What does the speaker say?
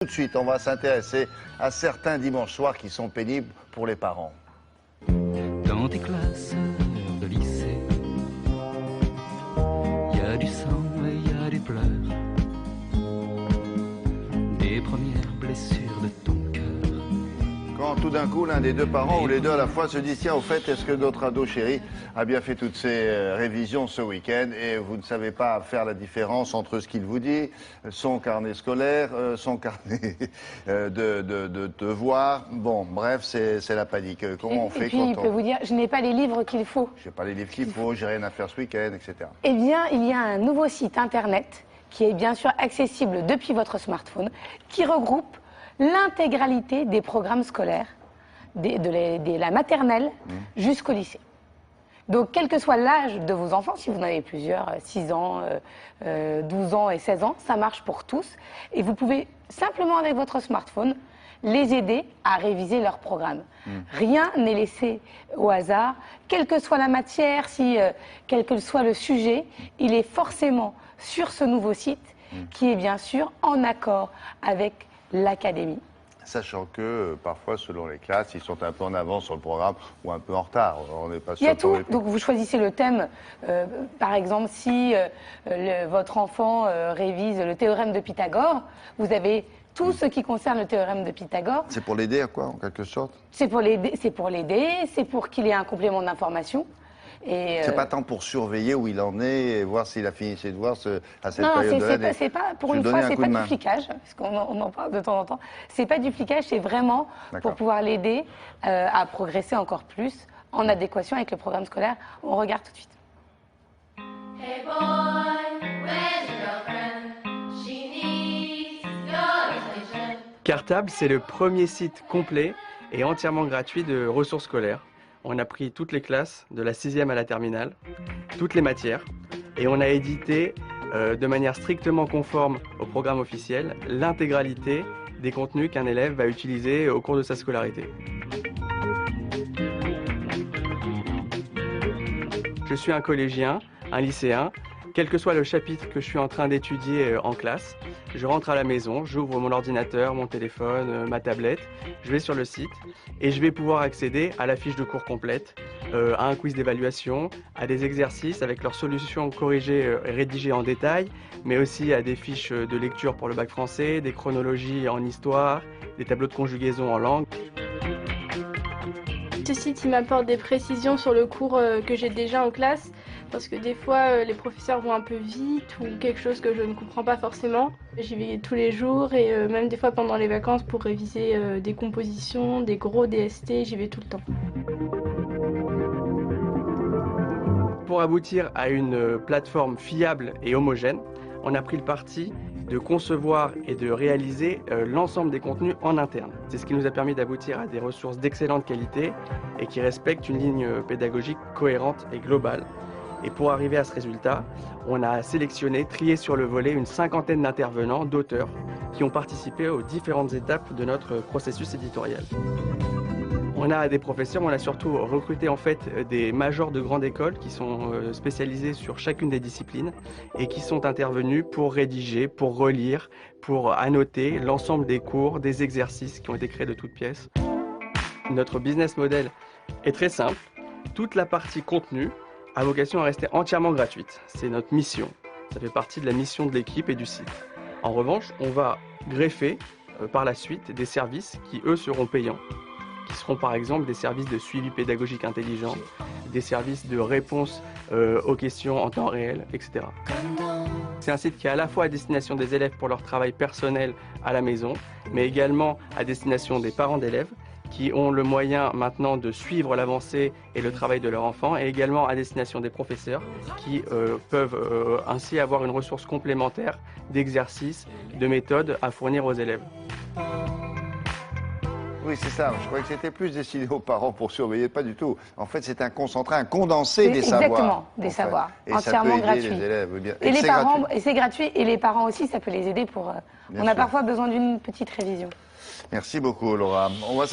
Tout de suite, on va s'intéresser à certains dimanches soirs qui sont pénibles pour les parents. Dans tes classes de lycée, il y a du sang et il y a des pleurs, des premières blessures de ton cœur. Quand tout d'un coup, l'un des deux parents ou les deux à la fois se disent « Tiens, au fait, est-ce que notre ado chéri a bien fait toutes ses révisions ce week-end ?» Et vous ne savez pas faire la différence entre ce qu'il vous dit, son carnet scolaire, son carnet de devoirs. Bon, bref, c'est la panique. Comment on fait puis, quand il peut vous dire « Je n'ai pas les livres qu'il faut ». Je n'ai pas les livres qu'il faut, j'ai rien à faire ce week-end, etc. Eh bien, il y a un nouveau site internet qui est bien sûr accessible depuis votre smartphone, qui regroupe l'intégralité des programmes scolaires, de la maternelle jusqu'au lycée. Donc, quel que soit l'âge de vos enfants, si vous en avez plusieurs, 6 ans, 12 ans et 16 ans, ça marche pour tous. Et vous pouvez simplement, avec votre smartphone, les aider à réviser leur programme. Rien n'est laissé au hasard. Quelle que soit la matière, quel que soit le sujet, il est forcément sur ce nouveau site qui est bien sûr en accord avec l'académie. Sachant que parfois, selon les classes, ils sont un peu en avance sur le programme ou un peu en retard. On n'est pas sûr. Il y a tout. Donc vous choisissez le thème. Par exemple, si votre enfant révise le théorème de Pythagore, vous avez tout ce qui concerne le théorème de Pythagore. C'est pour l'aider à quoi, en quelque sorte? C'est pour l'aider, c'est pour qu'il ait un complément d'information. C'est pas tant pour surveiller où il en est et voir s'il a fini ses devoirs à cette non, période de l'année. c'est pas, pour une fois, c'est pas du flicage, parce qu'on en parle de temps en temps. C'est pas du flicage, c'est vraiment pour pouvoir l'aider à progresser encore plus en adéquation avec le programme scolaire. On regarde tout de suite. Hey boy, where's your girlfriend? She needs your attention. Cartable, c'est le premier site complet et entièrement gratuit de ressources scolaires. On a pris toutes les classes, de la 6e à la terminale, toutes les matières, et on a édité de manière strictement conforme au programme officiel l'intégralité des contenus qu'un élève va utiliser au cours de sa scolarité. Je suis un collégien, un lycéen. Quel que soit le chapitre que je suis en train d'étudier en classe, je rentre à la maison, j'ouvre mon ordinateur, mon téléphone, ma tablette, je vais sur le site et je vais pouvoir accéder à la fiche de cours complète, à un quiz d'évaluation, à des exercices avec leurs solutions corrigées et rédigées en détail, mais aussi à des fiches de lecture pour le bac français, des chronologies en histoire, des tableaux de conjugaison en langue. Ce site il m'apporte des précisions sur le cours que j'ai déjà en classe, parce que des fois les professeurs vont un peu vite ou quelque chose que je ne comprends pas forcément. J'y vais tous les jours et même des fois pendant les vacances pour réviser des compositions, des gros DST, j'y vais tout le temps. Pour aboutir à une plateforme fiable et homogène, on a pris le parti de concevoir et de réaliser l'ensemble des contenus en interne. C'est ce qui nous a permis d'aboutir à des ressources d'excellente qualité et qui respectent une ligne pédagogique cohérente et globale. Et pour arriver à ce résultat, on a sélectionné, trié sur le volet une 50aine d'intervenants, d'auteurs, qui ont participé aux différentes étapes de notre processus éditorial. On a des professeurs, on a surtout recruté en fait des majors de grande école qui sont spécialisés sur chacune des disciplines et qui sont intervenus pour rédiger, pour relire, pour annoter l'ensemble des cours, des exercices qui ont été créés de toutes pièces. Notre business model est très simple. Toute la partie contenu a vocation à rester entièrement gratuite. C'est notre mission. Ça fait partie de la mission de l'équipe et du site. En revanche, on va greffer par la suite des services qui, eux, seront payants, qui seront par exemple des services de suivi pédagogique intelligent, des services de réponse aux questions en temps réel, etc. C'est un site qui est à la fois à destination des élèves pour leur travail personnel à la maison, mais également à destination des parents d'élèves, qui ont le moyen maintenant de suivre l'avancée et le travail de leur enfant, et également à destination des professeurs qui peuvent ainsi avoir une ressource complémentaire d'exercices, de méthodes à fournir aux élèves. Oui, c'est ça. Je croyais que c'était plus destiné aux parents pour surveiller. Pas du tout. En fait, c'est un concentré, un condensé des savoirs. Exactement, des savoirs. Et entièrement ça peut aider gratuit. les élèves. Bien. Et les parents, et c'est gratuit. Et les parents aussi, ça peut les aider pour... on a parfois besoin d'une petite révision. Merci beaucoup, Laura. On va